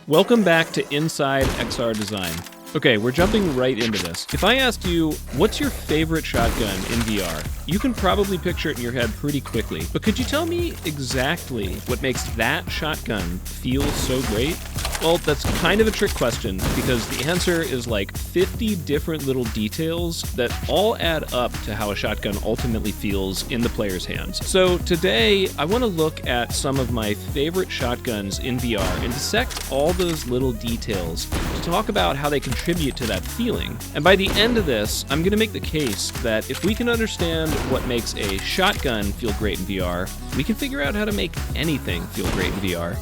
Welcome back to Inside XR Design. Okay, we're jumping right into this. If I asked you, what's your favorite shotgun in VR? You can probably picture it in your head pretty quickly, but could you tell me exactly what makes that shotgun feel so great? Well, that's kind of a trick question because the answer is like 50 different little details that all add up to how a shotgun ultimately feels in the player's hands. So today, I want to look at some of my favorite shotguns in VR and dissect all those little details to talk about how they contribute to that feeling. And by the end of this, I'm going to make the case that if we can understand what makes a shotgun feel great in VR, we can figure out how to make anything feel great in VR.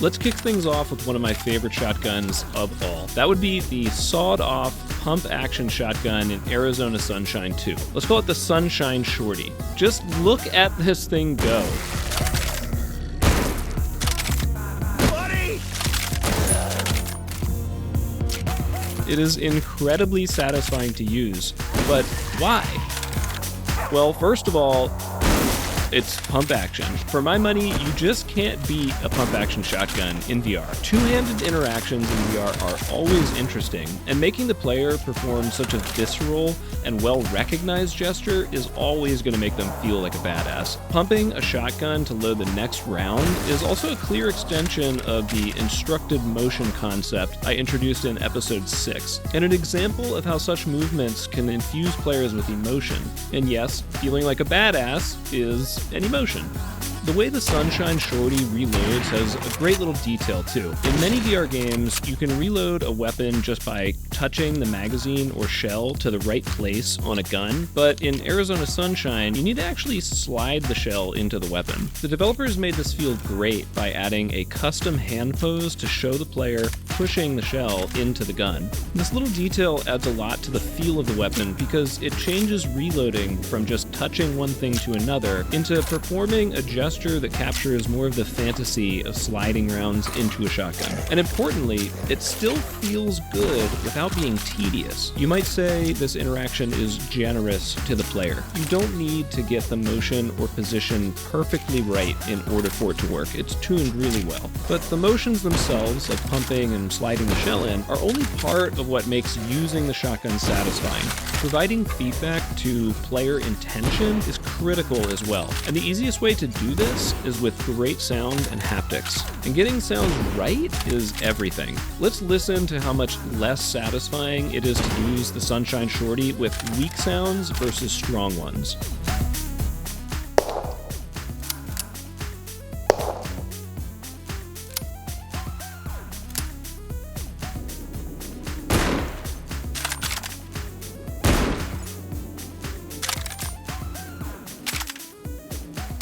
Let's kick things off with one of my favorite shotguns of all. That would be the sawed-off pump-action shotgun in Arizona Sunshine 2. Let's call it the Sunshine Shorty. Just look at this thing go. Buddy! It is incredibly satisfying to use, but why? Well, first of all, it's pump action. For my money, you just can't beat a pump action shotgun in VR. Two-handed interactions in VR are always interesting, and making the player perform such a visceral and well-recognized gesture is always going to make them feel like a badass. Pumping a shotgun to load the next round is also a clear extension of the instructed motion concept I introduced in episode 6, and an example of how such movements can infuse players with emotion. And yes, feeling like a badass is an emotion. The way the Sunshine Shorty reloads has a great little detail too. In many VR games, you can reload a weapon just by touching the magazine or shell to the right place on a gun, but in Arizona Sunshine, you need to actually slide the shell into the weapon. The developers made this feel great by adding a custom hand pose to show the player pushing the shell into the gun. This little detail adds a lot to the feel of the weapon because it changes reloading from just touching one thing to another into performing a gesture that captures more of the fantasy of sliding rounds into a shotgun. And importantly, it still feels good without being tedious. You might say this interaction is generous to the player. You don't need to get the motion or position perfectly right in order for it to work. It's tuned really well. But the motions themselves, like pumping and sliding the shell in, are only part of what makes using the shotgun satisfying. Providing feedback to player intention is critical as well. And the easiest way to do this is with great sound and haptics. And getting sounds right is everything. Let's listen to how much less satisfying it is to use the Sunshine Shorty with weak sounds versus strong ones.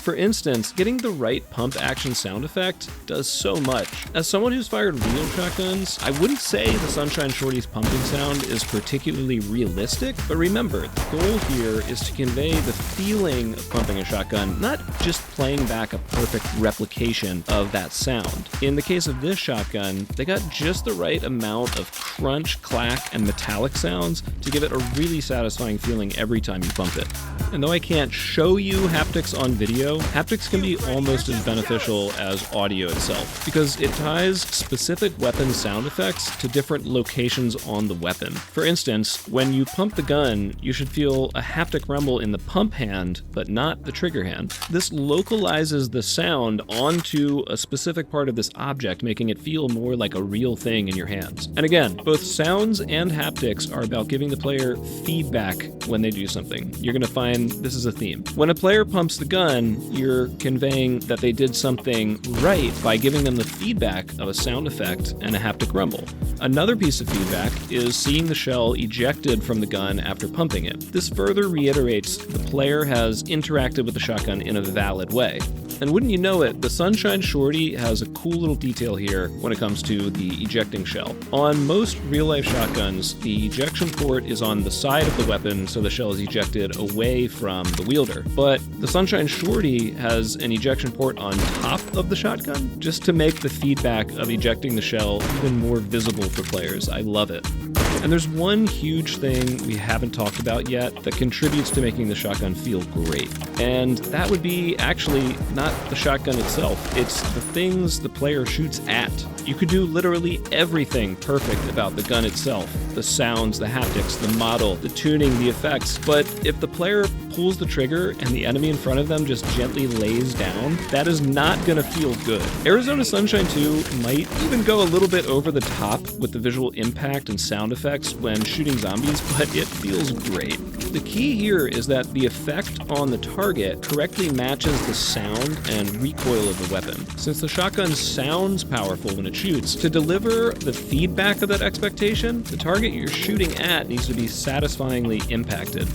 For instance, getting the right pump action sound effect does so much. As someone who's fired real shotguns, I wouldn't say the Sunshine Shorty's pumping sound is particularly realistic, but remember, the goal here is to convey the feeling of pumping a shotgun, not just playing back a perfect replication of that sound. In the case of this shotgun, they got just the right amount of crunch, clack, and metallic sounds to give it a really satisfying feeling every time you pump it. And though I can't show you haptics on video, haptics can be almost as beneficial as audio itself, because it ties specific weapon sound effects to different locations on the weapon. For instance, when you pump the gun, you should feel a haptic rumble in the pump hand, but not the trigger hand. This localizes the sound onto a specific part of this object, making it feel more like a real thing in your hands. And again, both sounds and haptics are about giving the player feedback when they do something. You're going to find this is a theme. When a player pumps the gun, you're conveying that they did something right by giving them the feedback of a sound effect and a haptic rumble. Another piece of feedback is seeing the shell ejected from the gun after pumping it. This further reiterates the player has interacted with the shotgun in a valid way. And wouldn't you know it, the Sunshine Shorty has a cool little detail here when it comes to the ejecting shell. On most real-life shotguns, the ejection port is on the side of the weapon, so the shell is ejected away from the wielder. But the Sunshine Shorty has an ejection port on top of the shotgun, just to make the feedback of ejecting the shell even more visible for players. I love it. And there's one huge thing we haven't talked about yet that contributes to making the shotgun feel great. And that would be actually not the shotgun itself, it's the things the player shoots at. You could do literally everything perfect about the gun itself. The sounds, the haptics, the model, the tuning, the effects. But if the player pulls the trigger and the enemy in front of them just gently lays down, that is not gonna feel good. Arizona Sunshine 2 might even go a little bit over the top with the visual impact and sound effects when shooting zombies, but it feels great. The key here is that the effect on the target correctly matches the sound and recoil of the weapon. Since the shotgun sounds powerful when it shoots, to deliver the feedback of that expectation, the target you're shooting at needs to be satisfyingly impacted.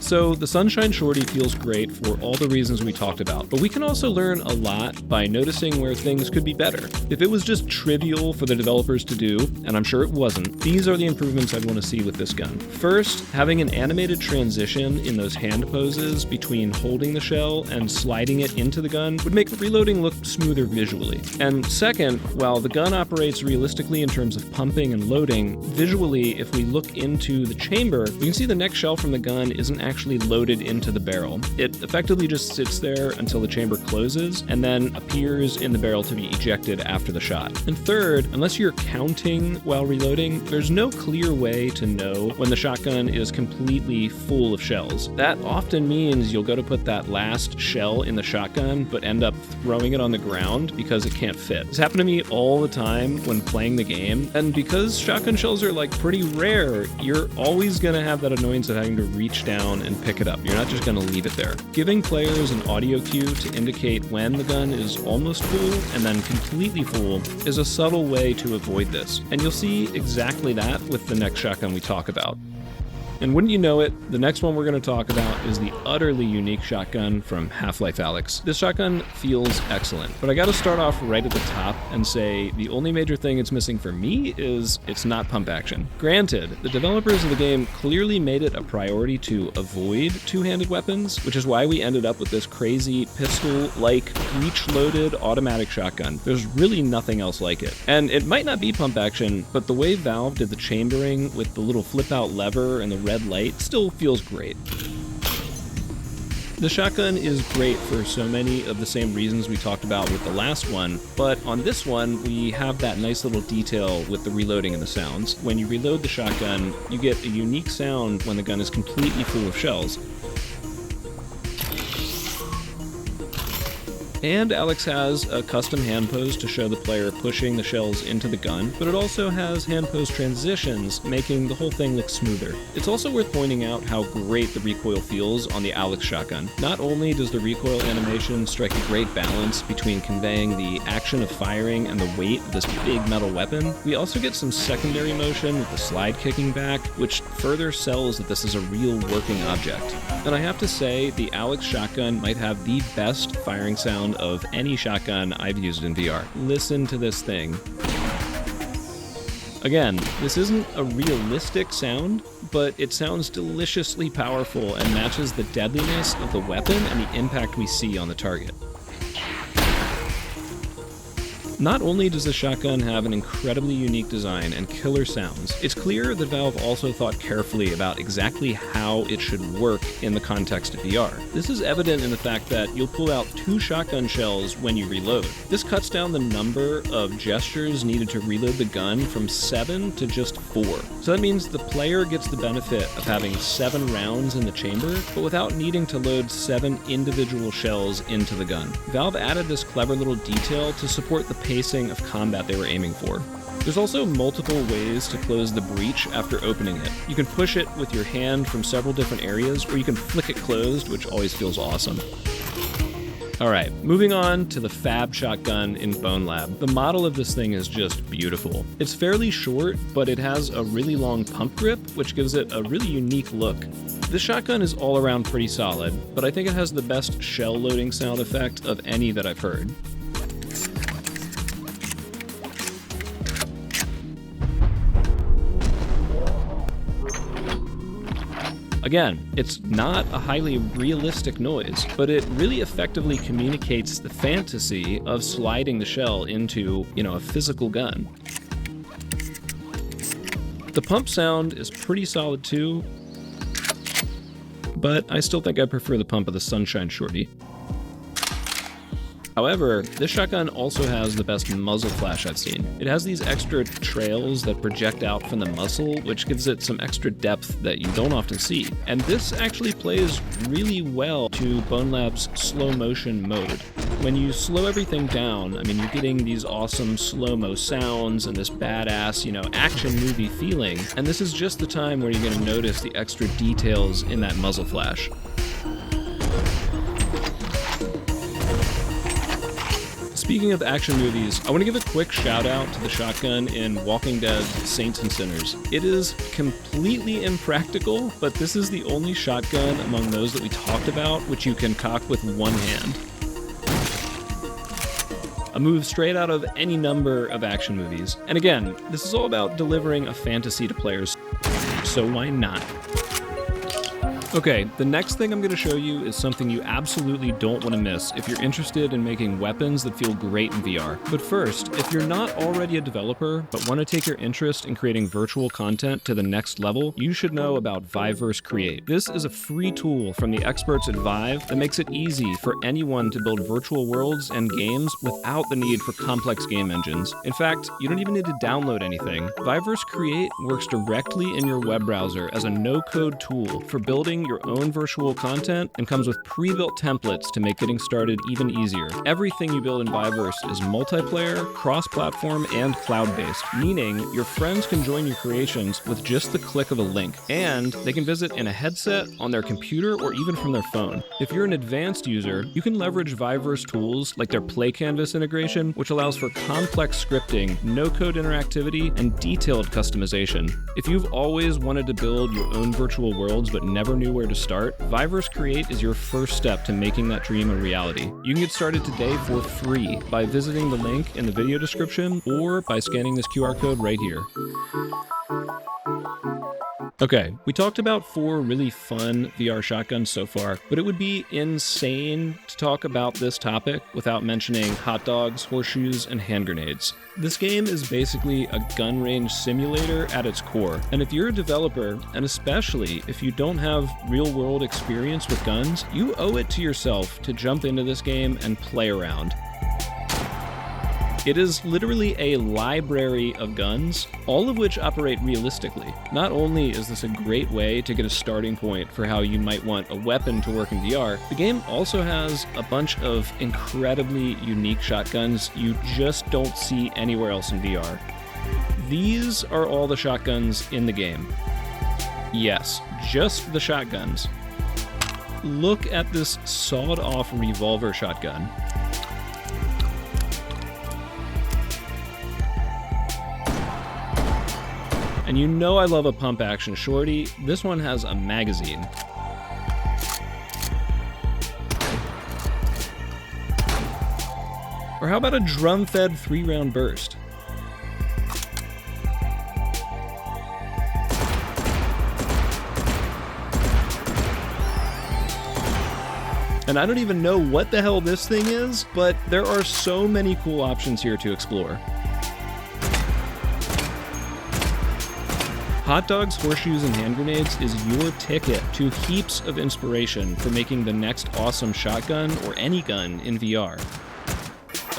So the Sunshine Shorty feels great for all the reasons we talked about, but we can also learn a lot by noticing where things could be better. If it was just trivial for the developers to do, and I'm sure it wasn't, these are the improvements I'd want to see with this gun. First, having an animated transition in those hand poses between holding the shell and sliding it into the gun would make reloading look smoother visually. And second, while the gun operates realistically in terms of pumping and loading, visually, if we look into the chamber, we can see the next shell from the gun isn't actually loaded into the barrel. It effectively just sits there until the chamber closes and then appears in the barrel to be ejected after the shot. And third, unless you're counting while reloading, there's no clear way to know when the shotgun is completely full of shells. That often means you'll go to put that last shell in the shotgun but end up throwing it on the ground because it can't fit. This happened to me all the time when playing the game, and because shotgun shells are like pretty rare, you're always gonna have that annoyance of having to reach down and pick it up. You're not just going to leave it there. Giving players an audio cue to indicate when the gun is almost full and then completely full is a subtle way to avoid this. And you'll see exactly that with the next shotgun we talk about. And wouldn't you know it, the next one we're going to talk about is the utterly unique shotgun from Half-Life Alyx. This shotgun feels excellent, but I got to start off right at the top and say the only major thing it's missing for me is it's not pump action. Granted, the developers of the game clearly made it a priority to avoid two-handed weapons, which is why we ended up with this crazy pistol-like breech-loaded automatic shotgun. There's really nothing else like it. And it might not be pump action, but the way Valve did the chambering with the little flip-out lever and the red light still feels great. The shotgun is great for so many of the same reasons we talked about with the last one, but on this one, we have that nice little detail with the reloading and the sounds. When you reload the shotgun, you get a unique sound when the gun is completely full of shells. And Alyx has a custom hand pose to show the player pushing the shells into the gun, but it also has hand pose transitions, making the whole thing look smoother. It's also worth pointing out how great the recoil feels on the Alyx shotgun. Not only does the recoil animation strike a great balance between conveying the action of firing and the weight of this big metal weapon, we also get some secondary motion with the slide kicking back, which further sells that this is a real working object. And I have to say, the Alyx shotgun might have the best firing sound of any shotgun I've used in VR. Listen to this thing. Again, this isn't a realistic sound, but it sounds deliciously powerful and matches the deadliness of the weapon and the impact we see on the target. Not only does the shotgun have an incredibly unique design and killer sounds, it's clear that Valve also thought carefully about exactly how it should work in the context of VR. This is evident in the fact that you'll pull out 2 shotgun shells when you reload. This cuts down the number of gestures needed to reload the gun from 7 to just 4. So that means the player gets the benefit of having 7 rounds in the chamber, but without needing to load 7 individual shells into the gun. Valve added this clever little detail to support the pacing of combat they were aiming for. There's also multiple ways to close the breech after opening it. You can push it with your hand from several different areas, or you can flick it closed, which always feels awesome. Alright, moving on to the Fab shotgun in Bonelab. The model of this thing is just beautiful. It's fairly short, but it has a really long pump grip, which gives it a really unique look. This shotgun is all around pretty solid, but I think it has the best shell loading sound effect of any that I've heard. Again, it's not a highly realistic noise, but it really effectively communicates the fantasy of sliding the shell into, a physical gun. The pump sound is pretty solid too, but I still think I prefer the pump of the Sunshine Shorty. However, this shotgun also has the best muzzle flash I've seen. It has these extra trails that project out from the muzzle, which gives it some extra depth that you don't often see. And this actually plays really well to Bonelab's slow motion mode. When you slow everything down, I mean, you're getting these awesome slow-mo sounds and this badass, action movie feeling. And this is just the time where you're going to notice the extra details in that muzzle flash. Speaking of action movies, I want to give a quick shout out to the shotgun in Walking Dead Saints and Sinners. It is completely impractical, but this is the only shotgun among those that we talked about which you can cock with one hand. A move straight out of any number of action movies. And again, this is all about delivering a fantasy to players, so why not? Okay, the next thing I'm going to show you is something you absolutely don't want to miss if you're interested in making weapons that feel great in VR. But first, if you're not already a developer but want to take your interest in creating virtual content to the next level, you should know about VIVERSE Create. This is a free tool from the experts at Vive that makes it easy for anyone to build virtual worlds and games without the need for complex game engines. In fact, you don't even need to download anything. VIVERSE Create works directly in your web browser as a no-code tool for building your own virtual content and comes with pre-built templates to make getting started even easier. Everything you build in VIVERSE is multiplayer, cross-platform, and cloud-based, meaning your friends can join your creations with just the click of a link, and they can visit in a headset, on their computer, or even from their phone. If you're an advanced user, you can leverage VIVERSE tools like their Play Canvas integration, which allows for complex scripting, no-code interactivity, and detailed customization. If you've always wanted to build your own virtual worlds but never knew where to start, VIVERSE Create is your first step to making that dream a reality. You can get started today for free by visiting the link in the video description or by scanning this QR code right here. Okay, we talked about 4 really fun VR shotguns so far, but it would be insane to talk about this topic without mentioning Hotdogs, Horseshoes, and hand grenades. This game is basically a gun range simulator at its core, and if you're a developer, and especially if you don't have real-world experience with guns, you owe it to yourself to jump into this game and play around. It is literally a library of guns, all of which operate realistically. Not only is this a great way to get a starting point for how you might want a weapon to work in VR, the game also has a bunch of incredibly unique shotguns you just don't see anywhere else in VR. These are all the shotguns in the game. Yes, just the shotguns. Look at this sawed-off revolver shotgun. And you know I love a pump action shorty. This one has a magazine. Or how about a drum-fed 3-round burst? And I don't even know what the hell this thing is, but there are so many cool options here to explore. Hotdogs, Horseshoes, and hand grenades is your ticket to heaps of inspiration for making the next awesome shotgun or any gun in VR.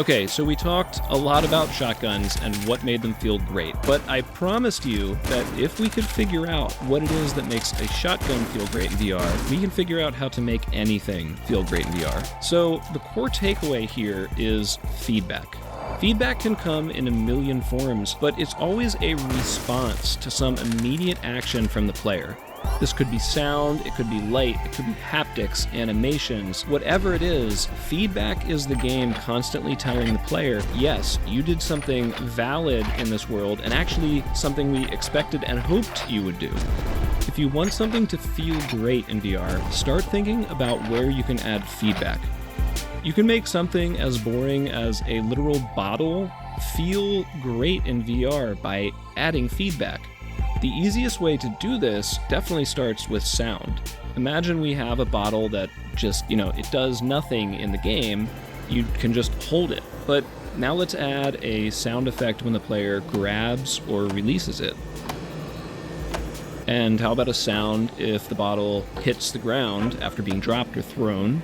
Okay, so we talked a lot about shotguns and what made them feel great, but I promised you that if we could figure out what it is that makes a shotgun feel great in VR, we can figure out how to make anything feel great in VR. So the core takeaway here is feedback. Feedback can come in a million forms, but it's always a response to some immediate action from the player. This could be sound, it could be light, it could be haptics, animations, whatever it is, feedback is the game constantly telling the player, yes, you did something valid in this world and actually something we expected and hoped you would do. If you want something to feel great in VR, start thinking about where you can add feedback. You can make something as boring as a literal bottle feel great in VR by adding feedback. The easiest way to do this definitely starts with sound. Imagine we have a bottle that just, it does nothing in the game. You can just hold it. But now let's add a sound effect when the player grabs or releases it. And how about a sound if the bottle hits the ground after being dropped or thrown?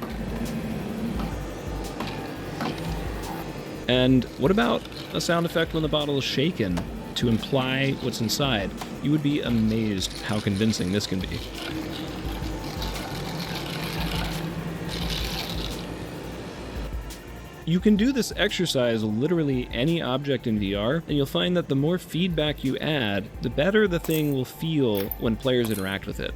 And what about a sound effect when the bottle is shaken to imply what's inside? You would be amazed how convincing this can be. You can do this exercise with literally any object in VR, and you'll find that the more feedback you add, the better the thing will feel when players interact with it.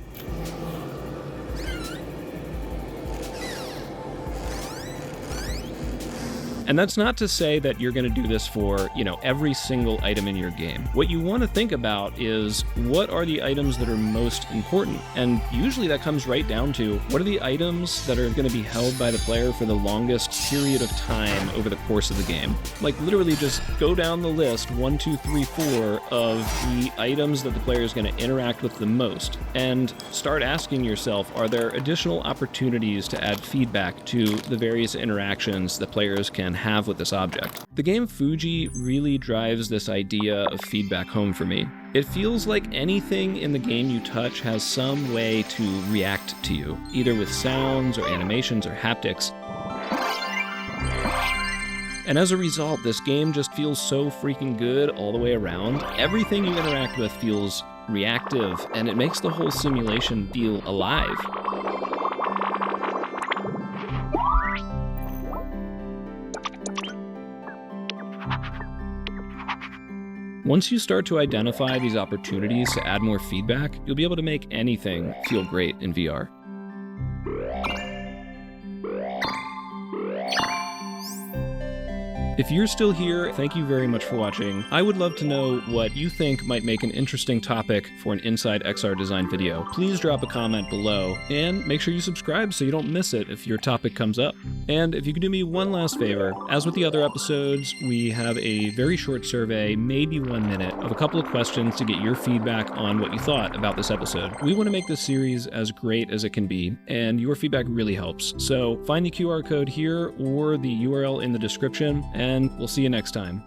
And that's not to say that you're going to do this for, every single item in your game. What you want to think about is, what are the items that are most important? And usually that comes right down to, what are the items that are going to be held by the player for the longest period of time over the course of the game? Like, literally just go down the list, 1, 2, 3, 4, of the items that the player is going to interact with the most, and start asking yourself, are there additional opportunities to add feedback to the various interactions that players can have with this object? The game Fujii really drives this idea of feedback home for me. It feels like anything in the game you touch has some way to react to you, either with sounds or animations or haptics. And as a result, this game just feels so freaking good all the way around. Everything you interact with feels reactive, and it makes the whole simulation feel alive. Once you start to identify these opportunities to add more feedback, you'll be able to make anything feel great in VR. If you're still here, thank you very much for watching. I would love to know what you think might make an interesting topic for an Inside XR Design video. Please drop a comment below, and make sure you subscribe so you don't miss it if your topic comes up. And if you could do me one last favor, as with the other episodes, we have a very short survey, maybe 1 minute, of a couple of questions to get your feedback on what you thought about this episode. We want to make this series as great as it can be, and your feedback really helps. So find the QR code here or the URL in the description, and we'll see you next time.